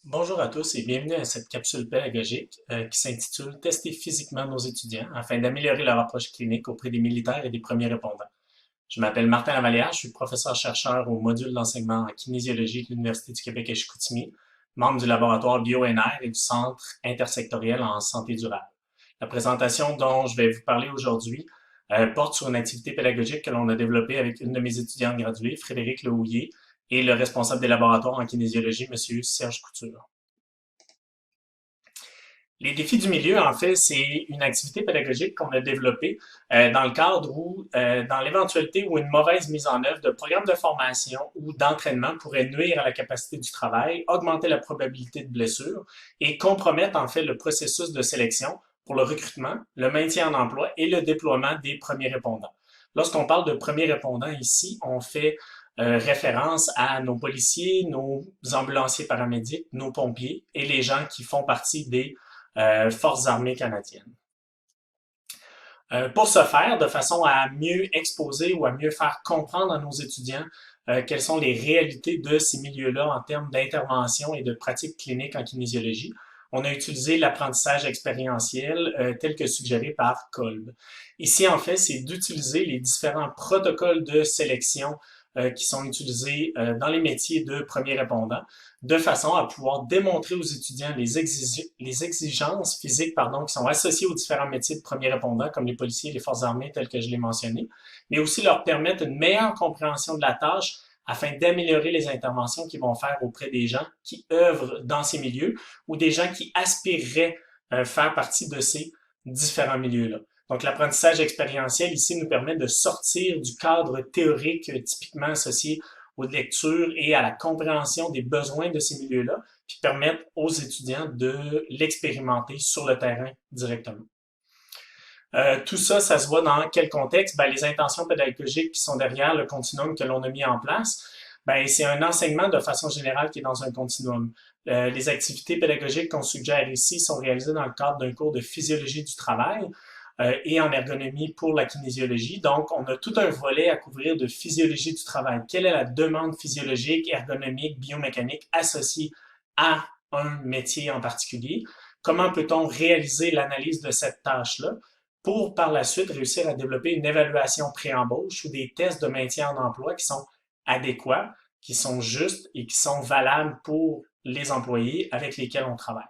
Bonjour à tous et bienvenue à cette capsule pédagogique qui s'intitule Tester physiquement nos étudiants afin d'améliorer leur approche clinique auprès des militaires et des premiers répondants. Je m'appelle Martin Lavallière, je suis professeur-chercheur au module d'enseignement en kinésiologie de l'Université du Québec à Chicoutimi, membre du laboratoire bio-NR et du Centre intersectoriel en santé durable. La présentation dont je vais vous parler aujourd'hui porte sur une activité pédagogique que l'on a développée avec une de mes étudiantes graduées, Frédéric Lehouillier, et le responsable des laboratoires en kinésiologie, M. Serge Couture. Les défis du milieu, en fait, c'est une activité pédagogique qu'on a développée dans le cadre où, dans l'éventualité où une mauvaise mise en œuvre de programmes de formation ou d'entraînement pourrait nuire à la capacité du travail, augmenter la probabilité de blessure et compromettre en fait le processus de sélection pour le recrutement, le maintien en emploi et le déploiement des premiers répondants. Lorsqu'on parle de premiers répondants ici, on fait référence à nos policiers, nos ambulanciers paramédics, nos pompiers et les gens qui font partie des forces armées canadiennes. Pour ce faire, de façon à mieux exposer ou à mieux faire comprendre à nos étudiants quelles sont les réalités de ces milieux-là en termes d'intervention et de pratiques cliniques en kinésiologie, on a utilisé l'apprentissage expérientiel tel que suggéré par Kolb. Ici, en fait, c'est d'utiliser les différents protocoles de sélection qui sont utilisés dans les métiers de premiers répondants, de façon à pouvoir démontrer aux étudiants les exigences physiques qui sont associées aux différents métiers de premiers répondants, comme les policiers et les forces armées, tels que je l'ai mentionné, mais aussi leur permettre une meilleure compréhension de la tâche afin d'améliorer les interventions qu'ils vont faire auprès des gens qui œuvrent dans ces milieux ou des gens qui aspireraient faire partie de ces différents milieux-là. Donc, l'apprentissage expérientiel ici nous permet de sortir du cadre théorique typiquement associé aux lectures et à la compréhension des besoins de ces milieux-là, puis permettre aux étudiants de l'expérimenter sur le terrain directement. Tout ça, ça se voit dans quel contexte? Ben, les intentions pédagogiques qui sont derrière le continuum que l'on a mis en place, ben, c'est un enseignement de façon générale qui est dans un continuum. Les activités pédagogiques qu'on suggère ici sont réalisées dans le cadre d'un cours de physiologie du travail et en ergonomie pour la kinésiologie. Donc, on a tout un volet à couvrir de physiologie du travail. Quelle est la demande physiologique, ergonomique, biomécanique associée à un métier en particulier? Comment peut-on réaliser l'analyse de cette tâche-là pour par la suite réussir à développer une évaluation pré-embauche ou des tests de maintien en emploi qui sont adéquats, qui sont justes et qui sont valables pour les employés avec lesquels on travaille.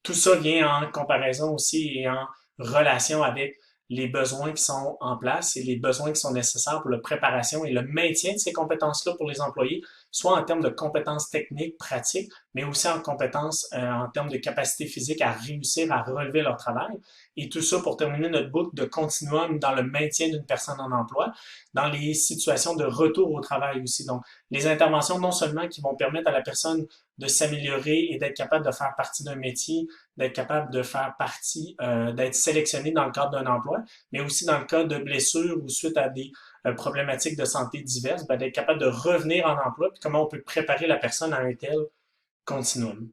Tout ça vient en comparaison aussi et en relation avec les besoins qui sont en place et les besoins qui sont nécessaires pour la préparation et le maintien de ces compétences-là pour les employés, soit en termes de compétences techniques, pratiques, mais aussi en compétences en termes de capacité physique à réussir à relever leur travail. Et tout ça pour terminer notre boucle de continuum dans le maintien d'une personne en emploi, dans les situations de retour au travail aussi. Donc, les interventions non seulement qui vont permettre à la personne de s'améliorer et d'être capable de faire partie d'un métier, d'être capable de faire partie, d'être sélectionné dans le cadre d'un emploi, mais aussi dans le cas de blessures ou suite à des problématiques de santé diverses, ben, d'être capable de revenir en emploi, puis comment on peut préparer la personne à un tel continuum.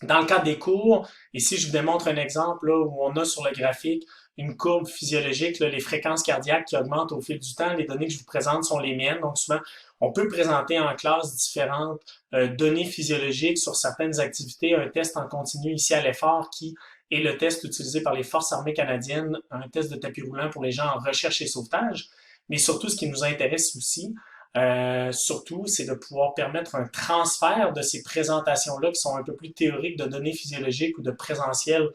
Dans le cadre des cours, ici je vous démontre un exemple là, où on a sur le graphique une courbe physiologique, là, les fréquences cardiaques qui augmentent au fil du temps. Les données que je vous présente sont les miennes. Donc souvent, on peut présenter en classe différentes données physiologiques sur certaines activités. Un test en continu ici à l'effort qui est le test utilisé par les forces armées canadiennes, un test de tapis roulant pour les gens en recherche et sauvetage. Mais surtout, ce qui nous intéresse aussi, surtout, c'est de pouvoir permettre un transfert de ces présentations-là qui sont un peu plus théoriques de données physiologiques ou de présentiel,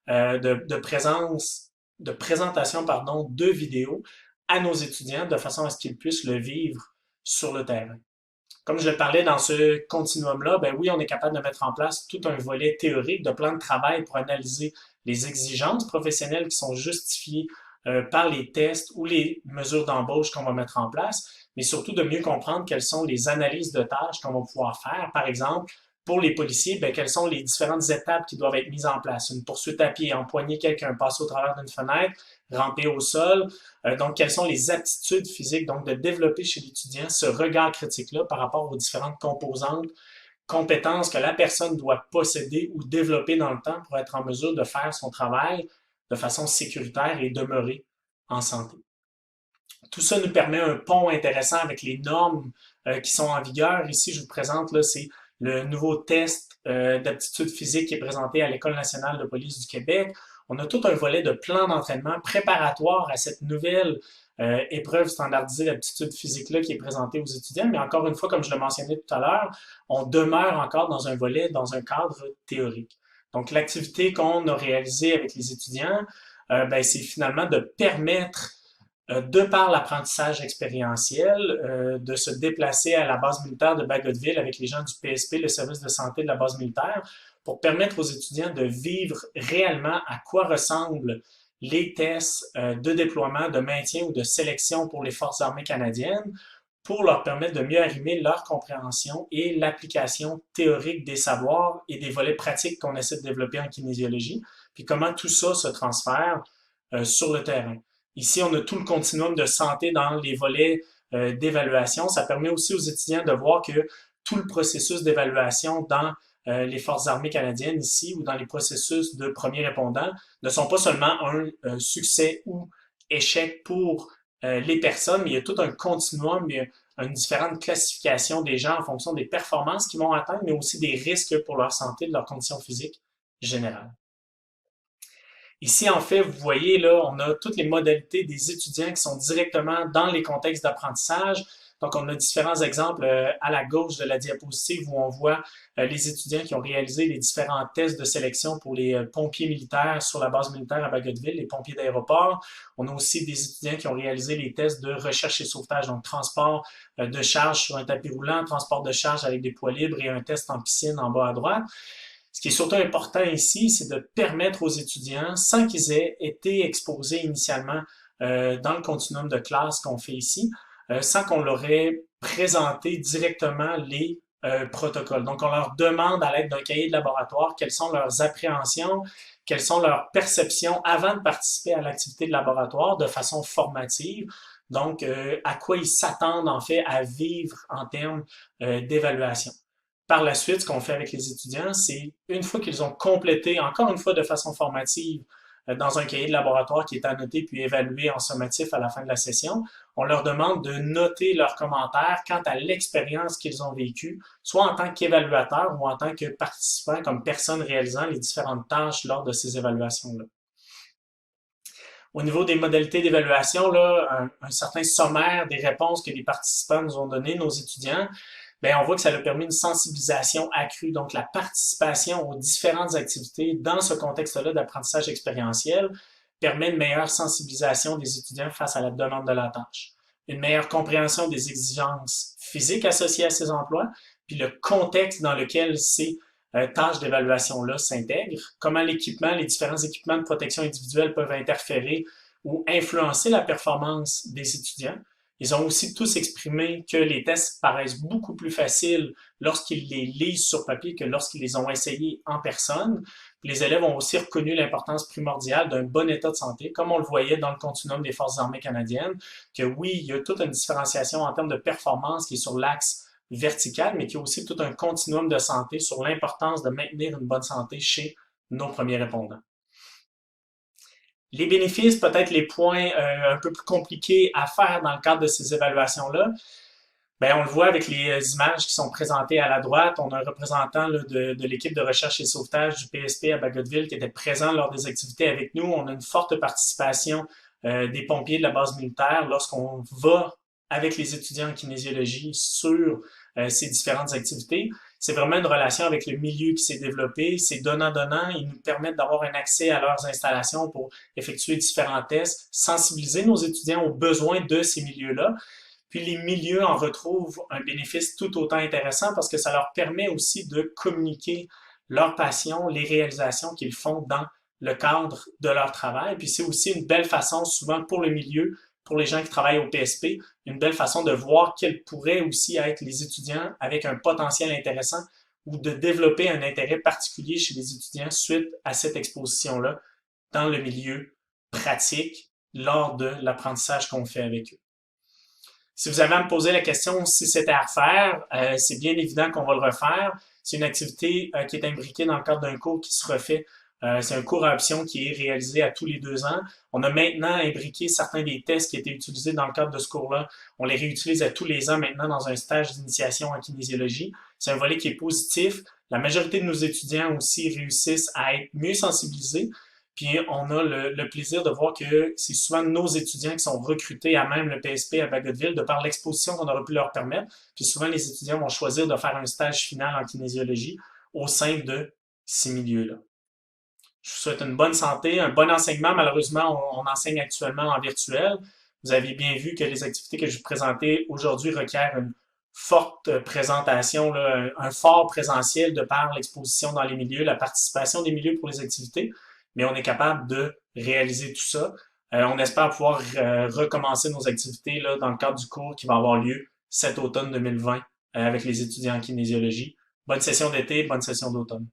de présence, de présentation, pardon, de vidéos à nos étudiants de façon à ce qu'ils puissent le vivre sur le terrain. Comme je le parlais dans ce continuum-là, ben oui, on est capable de mettre en place tout un volet théorique de plan de travail pour analyser les exigences professionnelles qui sont justifiées par les tests ou les mesures d'embauche qu'on va mettre en place, mais surtout de mieux comprendre quelles sont les analyses de tâches qu'on va pouvoir faire. Par exemple, pour les policiers, ben, quelles sont les différentes étapes qui doivent être mises en place. Une poursuite à pied, empoigner quelqu'un, passer au travers d'une fenêtre, ramper au sol. Donc, quelles sont les aptitudes physiques, donc de développer chez l'étudiant ce regard critique-là par rapport aux différentes composantes, compétences que la personne doit posséder ou développer dans le temps pour être en mesure de faire son travail de façon sécuritaire et demeurer en santé. Tout ça nous permet un pont intéressant avec les normes qui sont en vigueur. Ici, je vous présente, là, c'est le nouveau test d'aptitude physique qui est présenté à l'École nationale de police du Québec. On a tout un volet de plan d'entraînement préparatoire à cette nouvelle épreuve standardisée d'aptitude physique-là qui est présentée aux étudiants. Mais encore une fois, comme je le mentionnais tout à l'heure, on demeure encore dans un volet, dans un cadre théorique. Donc, l'activité qu'on a réalisée avec les étudiants, c'est finalement de permettre de par l'apprentissage expérientiel, de se déplacer à la base militaire de Bagotville avec les gens du PSP, le service de santé de la base militaire, pour permettre aux étudiants de vivre réellement à quoi ressemblent les tests de déploiement, de maintien ou de sélection pour les forces armées canadiennes, pour leur permettre de mieux arrimer leur compréhension et l'application théorique des savoirs et des volets pratiques qu'on essaie de développer en kinésiologie, puis comment tout ça se transfère sur le terrain. Ici, on a tout le continuum de santé dans les volets d'évaluation. Ça permet aussi aux étudiants de voir que tout le processus d'évaluation dans les forces armées canadiennes ici ou dans les processus de premiers répondants ne sont pas seulement un succès ou échec pour les personnes, mais il y a tout un continuum, il y a une différente classification des gens en fonction des performances qu'ils vont atteindre, mais aussi des risques pour leur santé, de leurs conditions physiques générales. Ici, en fait, vous voyez, là, on a toutes les modalités des étudiants qui sont directement dans les contextes d'apprentissage. Donc, on a différents exemples à la gauche de la diapositive où on voit les étudiants qui ont réalisé les différents tests de sélection pour les pompiers militaires sur la base militaire à Bagotville, les pompiers d'aéroport. On a aussi des étudiants qui ont réalisé les tests de recherche et sauvetage, donc transport de charge sur un tapis roulant, transport de charge avec des poids libres et un test en piscine en bas à droite. Ce qui est surtout important ici, c'est de permettre aux étudiants, sans qu'ils aient été exposés initialement dans le continuum de classe qu'on fait ici, sans qu'on leur ait présenté directement les protocoles. Donc, on leur demande à l'aide d'un cahier de laboratoire quelles sont leurs appréhensions, quelles sont leurs perceptions avant de participer à l'activité de laboratoire de façon formative. Donc, à quoi ils s'attendent en fait à vivre en termes d'évaluation. Par la suite, ce qu'on fait avec les étudiants, c'est une fois qu'ils ont complété, encore une fois de façon formative, dans un cahier de laboratoire qui est annoté puis évalué en sommatif à la fin de la session, on leur demande de noter leurs commentaires quant à l'expérience qu'ils ont vécue, soit en tant qu'évaluateur ou en tant que participant, comme personne réalisant les différentes tâches lors de ces évaluations-là. Au niveau des modalités d'évaluation, là, un certain sommaire des réponses que les participants nous ont données, nos étudiants, bien, on voit que ça a permis une sensibilisation accrue, donc la participation aux différentes activités dans ce contexte-là d'apprentissage expérientiel permet une meilleure sensibilisation des étudiants face à la demande de la tâche, une meilleure compréhension des exigences physiques associées à ces emplois, puis le contexte dans lequel ces tâches d'évaluation-là s'intègrent, comment l'équipement, les différents équipements de protection individuelle peuvent interférer ou influencer la performance des étudiants. Ils ont aussi tous exprimé que les tests paraissent beaucoup plus faciles lorsqu'ils les lisent sur papier que lorsqu'ils les ont essayés en personne. Les élèves ont aussi reconnu l'importance primordiale d'un bon état de santé, comme on le voyait dans le continuum des forces armées canadiennes, que oui, il y a toute une différenciation en termes de performance qui est sur l'axe vertical, mais qu'il y a aussi tout un continuum de santé sur l'importance de maintenir une bonne santé chez nos premiers répondants. Les bénéfices, peut-être les points un peu plus compliqués à faire dans le cadre de ces évaluations-là, bien, on le voit avec les images qui sont présentées à la droite. On a un représentant là, de l'équipe de recherche et sauvetage du PSP à Bagotville qui était présent lors des activités avec nous. On a une forte participation des pompiers de la base militaire lorsqu'on va avec les étudiants en kinésiologie sur ces différentes activités. C'est vraiment une relation avec le milieu qui s'est développé. C'est donnant-donnant. Ils nous permettent d'avoir un accès à leurs installations pour effectuer différents tests, sensibiliser nos étudiants aux besoins de ces milieux-là. Puis les milieux en retrouvent un bénéfice tout autant intéressant parce que ça leur permet aussi de communiquer leur passion, les réalisations qu'ils font dans le cadre de leur travail. Puis c'est aussi une belle façon, souvent pour le milieu, pour les gens qui travaillent au PSP, une belle façon de voir quels pourraient aussi être les étudiants avec un potentiel intéressant ou de développer un intérêt particulier chez les étudiants suite à cette exposition-là dans le milieu pratique lors de l'apprentissage qu'on fait avec eux. Si vous avez à me poser la question si c'était à refaire, c'est bien évident qu'on va le refaire. C'est une activité qui est imbriquée dans le cadre d'un cours qui se refait C'est un cours à option qui est réalisé à tous les 2 ans. On a maintenant imbriqué certains des tests qui étaient utilisés dans le cadre de ce cours-là. On les réutilise à tous les ans maintenant dans un stage d'initiation en kinésiologie. C'est un volet qui est positif. La majorité de nos étudiants aussi réussissent à être mieux sensibilisés. Puis on a le plaisir de voir que c'est souvent nos étudiants qui sont recrutés à même le PSP à Bagotville de par l'exposition qu'on aurait pu leur permettre. Puis souvent les étudiants vont choisir de faire un stage final en kinésiologie au sein de ces milieux-là. Je vous souhaite une bonne santé, un bon enseignement. Malheureusement, on enseigne actuellement en virtuel. Vous avez bien vu que les activités que je vous présentais aujourd'hui requièrent une forte présentation, là, un fort présentiel de par l'exposition dans les milieux, la participation des milieux pour les activités, mais on est capable de réaliser tout ça. On espère pouvoir recommencer nos activités là, dans le cadre du cours qui va avoir lieu cet automne 2020 avec les étudiants en kinésiologie. Bonne session d'été, bonne session d'automne.